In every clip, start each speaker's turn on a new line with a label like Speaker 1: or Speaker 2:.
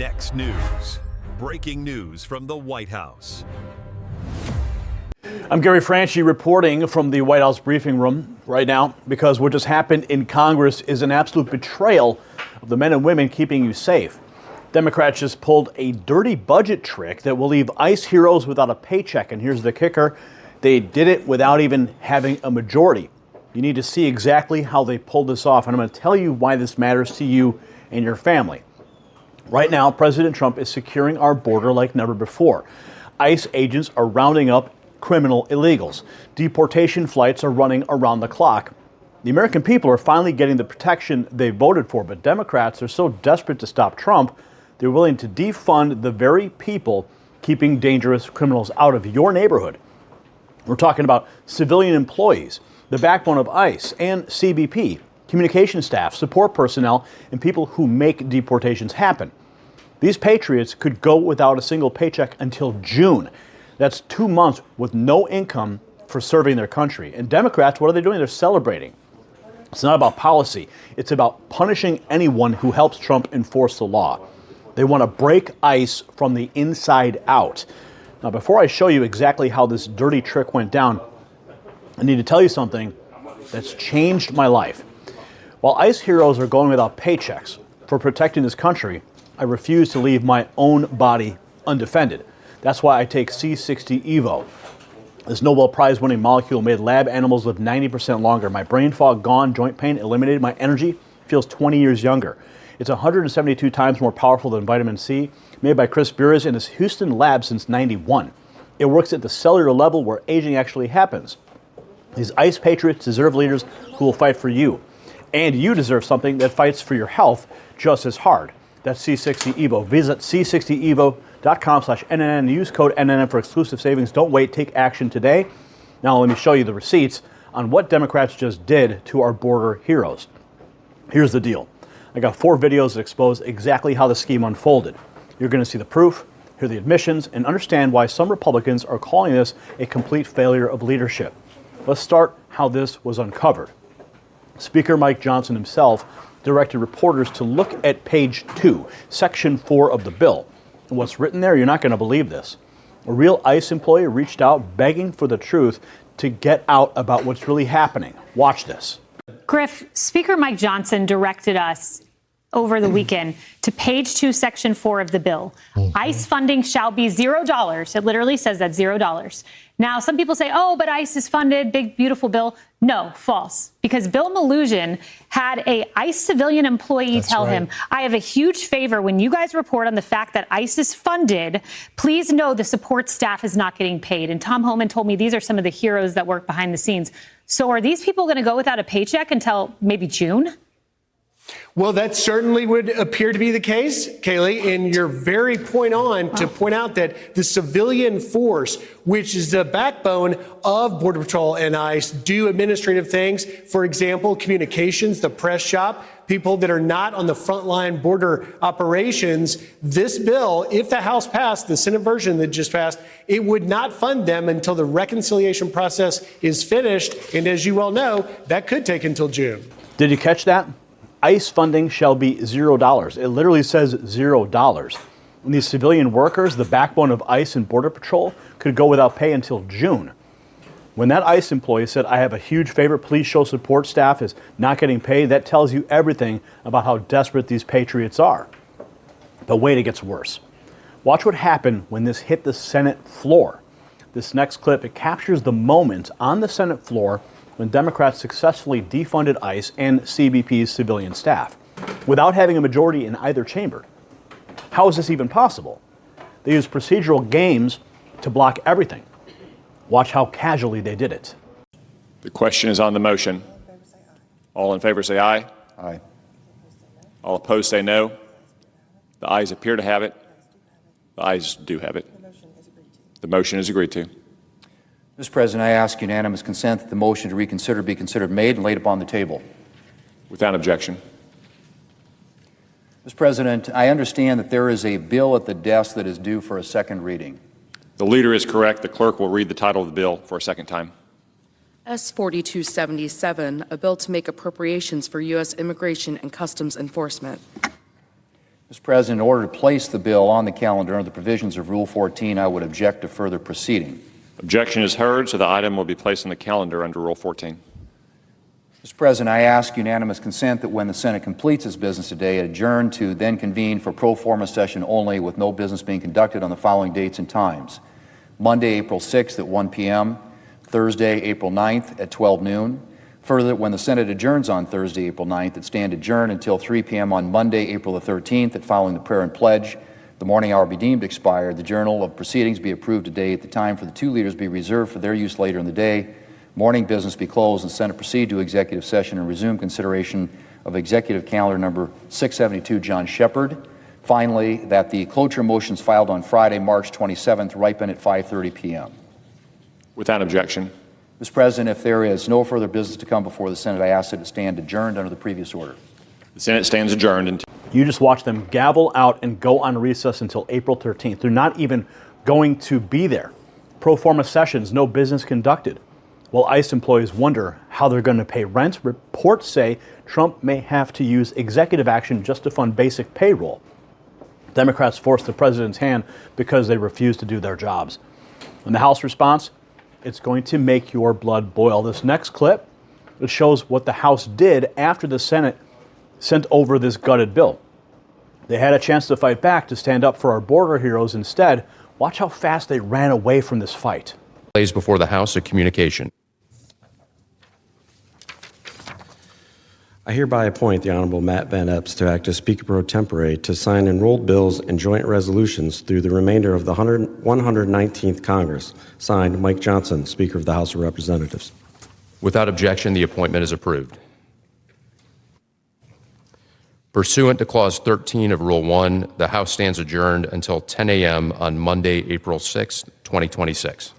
Speaker 1: Next news. Breaking news from the White House.
Speaker 2: I'm Gary Franchi reporting from the White House briefing room right now because what just happened in Congress is an absolute betrayal of the men and women keeping you safe. Democrats just pulled a dirty budget trick that will leave ICE heroes without a paycheck. And here's the kicker. They did it without even having a majority. You need to see exactly how they pulled this off. And I'm going to tell you why this matters to you and your family. Right now, President Trump is securing our border like never before. ICE agents are rounding up criminal illegals. Deportation flights are running around the clock. The American people are finally getting the protection they voted for, but Democrats are so desperate to stop Trump, they're willing to defund the very people keeping dangerous criminals out of your neighborhood. We're talking about civilian employees, the backbone of ICE and CBP, communication staff, support personnel, and people who make deportations happen. These patriots could go without a single paycheck until June. That's 2 months with no income for serving their country. And Democrats, what are they doing? They're celebrating. It's not about policy. It's about punishing anyone who helps Trump enforce the law. They want to break ICE from the inside out. Now, before I show you exactly how this dirty trick went down, I need to tell you something that's changed my life. While ICE heroes are going without paychecks for protecting this country, I refuse to leave my own body undefended. That's why I take C60 Evo. This Nobel Prize winning molecule made lab animals live 90% longer. My brain fog gone, joint pain eliminated, my energy feels 20 years younger. It's 172 times more powerful than vitamin C, made by Chris Burris in his Houston lab since '91. It works at the cellular level where aging actually happens. These ICE patriots deserve leaders who will fight for you. And you deserve something that fights for your health just as hard. That's C60 Evo. Visit c60evo.com/NNN and use code NNN for exclusive savings. Don't wait. Take action today. Now let me show you the receipts on what Democrats just did to our border heroes. Here's the deal. I got 4 videos that expose exactly how the scheme unfolded. You're going to see the proof, hear the admissions, and understand why some Republicans are calling this a complete failure of leadership. Let's start how this was uncovered. Speaker Mike Johnson himself directed reporters to look at page 2, section 4 of the bill. And what's written there, you're not going to believe this. A real ICE employee reached out begging for the truth to get out about what's really happening. Watch this.
Speaker 3: Griff, Speaker Mike Johnson directed us over the weekend to page 2, section 4 of the bill. ICE funding shall be $0. It literally says that $0. Now, some people say, oh, but ICE is funded, big, beautiful bill. No, false. Because Bill Malugin had a ICE civilian employee tell him, I have a huge favor. When you guys report on the fact that ICE is funded, please know the support staff is not getting paid. And Tom Homan told me these are some of the heroes that work behind the scenes. So are these people going to go without a paycheck until maybe June?
Speaker 4: Well, that certainly would appear to be the case, Kaylee, and you're very point on to point out that the civilian force, which is the backbone of Border Patrol and ICE, do administrative things. For example, communications, the press shop, people that are not on the frontline border operations. This bill, if the House passed, the Senate version that just passed, it would not fund them until the reconciliation process is finished. And as you well know, that could take until June.
Speaker 2: Did you catch that? ICE funding shall be $0. It literally says $0. And these civilian workers, the backbone of ICE and Border Patrol, could go without pay until June. When that ICE employee said, I have a huge favor, please show support staff is not getting paid, that tells you everything about how desperate these patriots are. But wait, it gets worse. Watch what happened when this hit the Senate floor. This next clip, it captures the moment on the Senate floor when Democrats successfully defunded ICE and CBP's civilian staff without having a majority in either chamber. How is this even possible? They used procedural games to block everything. Watch how casually they did it.
Speaker 5: The question is on the motion. All in favor say aye.
Speaker 6: Aye.
Speaker 5: All opposed say no. The ayes appear to have it. The ayes do have it. The motion is agreed to.
Speaker 6: Mr. President, I ask unanimous consent that the motion to reconsider be considered made and laid upon the table.
Speaker 5: Without objection.
Speaker 6: Mr. President, I understand that there is a bill at the desk that is due for a second reading.
Speaker 5: The leader is correct. The clerk will read the title of the bill for a second time.
Speaker 7: S. 4277, a bill to make appropriations for U.S. Immigration and Customs Enforcement.
Speaker 6: Mr. President, in order to place the bill on the calendar under the provisions of Rule 14, I would object to further proceeding.
Speaker 5: Objection is heard, so the item will be placed on the calendar under Rule 14.
Speaker 6: Mr. President, I ask unanimous consent that when the Senate completes its business today, it adjourn to then convene for pro forma session only, with no business being conducted on the following dates and times: Monday, April 6th at 1 p.m., Thursday, April 9th at 12 noon. Further, that when the Senate adjourns on Thursday, April 9th, it stand adjourned until 3 p.m. on Monday, April the 13th, that following the prayer and pledge, the morning hour be deemed expired, the journal of proceedings be approved today at the time for the two leaders be reserved for their use later in the day, morning business be closed, and Senate proceed to executive session and resume consideration of executive calendar number 672, John Shepard. Finally, that the cloture motions filed on Friday, March 27th, ripen at 5:30 p.m.
Speaker 5: Without objection.
Speaker 6: Mr. President, if there is no further business to come before the Senate, I ask that it stand adjourned under the previous order.
Speaker 5: The Senate stands adjourned until...
Speaker 2: You just watch them gavel out and go on recess until April 13th. They're not even going to be there. Pro forma sessions, no business conducted. While ICE employees wonder how they're going to pay rent, reports say Trump may have to use executive action just to fund basic payroll. Democrats forced the president's hand because they refuse to do their jobs. And the House response? It's going to make your blood boil. This next clip, it shows what the House did after the Senate sent over this gutted bill. They had a chance to fight back, to stand up for our border heroes. Instead, watch how fast they ran away from this fight.
Speaker 7: Plays before the House of Communication.
Speaker 8: I hereby appoint the Honorable Matt Van Epps to act as Speaker pro tempore to sign enrolled bills and joint resolutions through the remainder of the 119th Congress. Signed, Mike Johnson, Speaker of the House of Representatives.
Speaker 7: Without objection, the appointment is approved. Pursuant to Clause 13 of Rule 1, the House stands adjourned until 10 a.m. on Monday, April 6, 2026.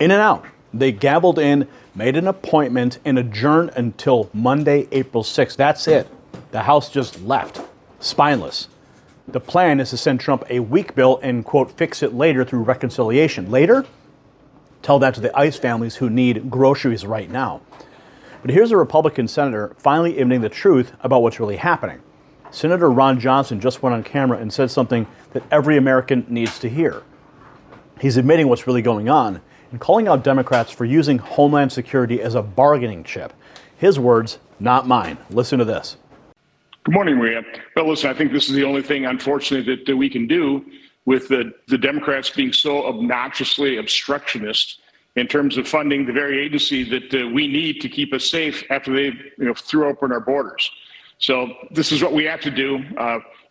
Speaker 2: In and out. They gavelled in, made an appointment, and adjourned until Monday, April 6th. That's it. The House just left. Spineless. The plan is to send Trump a weak bill and, quote, fix it later through reconciliation. Later? Tell that to the ICE families who need groceries right now. But here's a Republican senator finally admitting the truth about what's really happening. Senator Ron Johnson just went on camera and said something that every American needs to hear. He's admitting what's really going on and calling out Democrats for using Homeland Security as a bargaining chip. His words, not mine. Listen to this.
Speaker 9: Good morning, Maria. Well, listen, I think this is the only thing, unfortunately, that we can do with the Democrats being so obnoxiously obstructionist in terms of funding the very agency that we need to keep us safe after they threw open our borders. So this is what we have to do.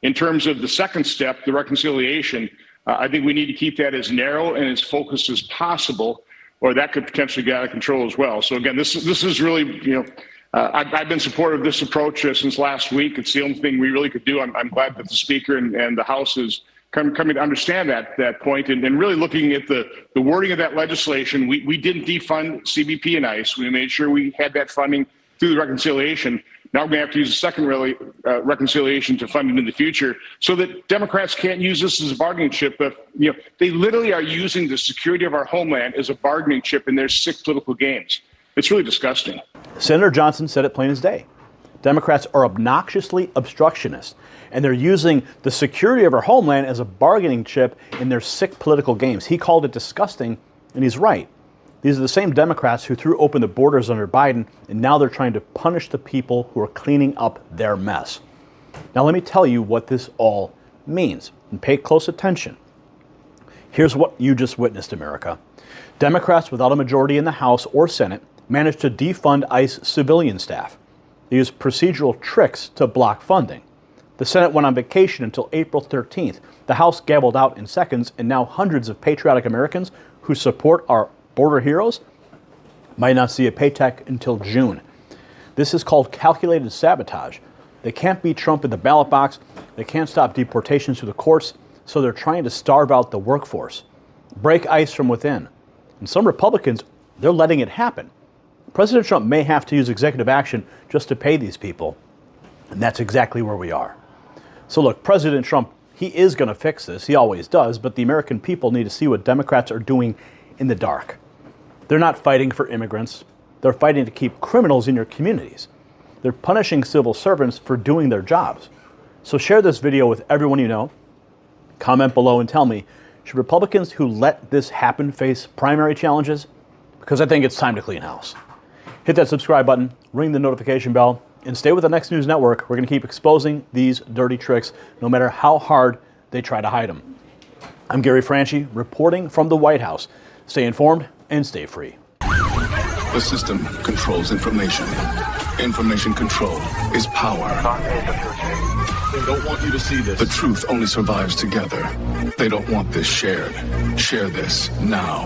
Speaker 9: In terms of the second step, the reconciliation, I think we need to keep that as narrow and as focused as possible, or that could potentially get out of control as well. So again, this is really, I've been supportive of this approach since last week. It's the only thing we really could do. I'm glad that the Speaker and the House is coming to understand that point and really looking at the wording of that legislation. We didn't defund CBP and ICE. We made sure we had that funding through the reconciliation. Now we're going to have to use a second reconciliation to fund it in the future, so that Democrats can't use this as a bargaining chip. They literally are using the security of our homeland as a bargaining chip in their sick political games. It's really disgusting.
Speaker 2: Senator Johnson said it plain as day. Democrats are obnoxiously obstructionist, and they're using the security of our homeland as a bargaining chip in their sick political games. He called it disgusting, and he's right. These are the same Democrats who threw open the borders under Biden, and now they're trying to punish the people who are cleaning up their mess. Now let me tell you what this all means, and pay close attention. Here's what you just witnessed, America. Democrats without a majority in the House or Senate managed to defund ICE civilian staff. They used procedural tricks to block funding. The Senate went on vacation until April 13th. The House gabbled out in seconds, and now hundreds of patriotic Americans who support our border heroes might not see a paycheck until June. This is called calculated sabotage. They can't beat Trump in the ballot box. They can't stop deportations through the courts, so they're trying to starve out the workforce, break ICE from within. And some Republicans, they're letting it happen. President Trump may have to use executive action just to pay these people, and that's exactly where we are. So look, President Trump, he is going to fix this. He always does, but the American people need to see what Democrats are doing in the dark. They're not fighting for immigrants. They're fighting to keep criminals in your communities. They're punishing civil servants for doing their jobs. So share this video with everyone you know. Comment below and tell me, should Republicans who let this happen face primary challenges? Because I think it's time to clean house. Hit that subscribe button, ring the notification bell, and stay with the Next News Network. We're going to keep exposing these dirty tricks, no matter how hard they try to hide them. I'm Gary Franchi, reporting from the White House. Stay informed and stay free.
Speaker 10: The system controls information. Information control is power. They don't want you to see this. The truth only survives together. They don't want this shared. Share this now.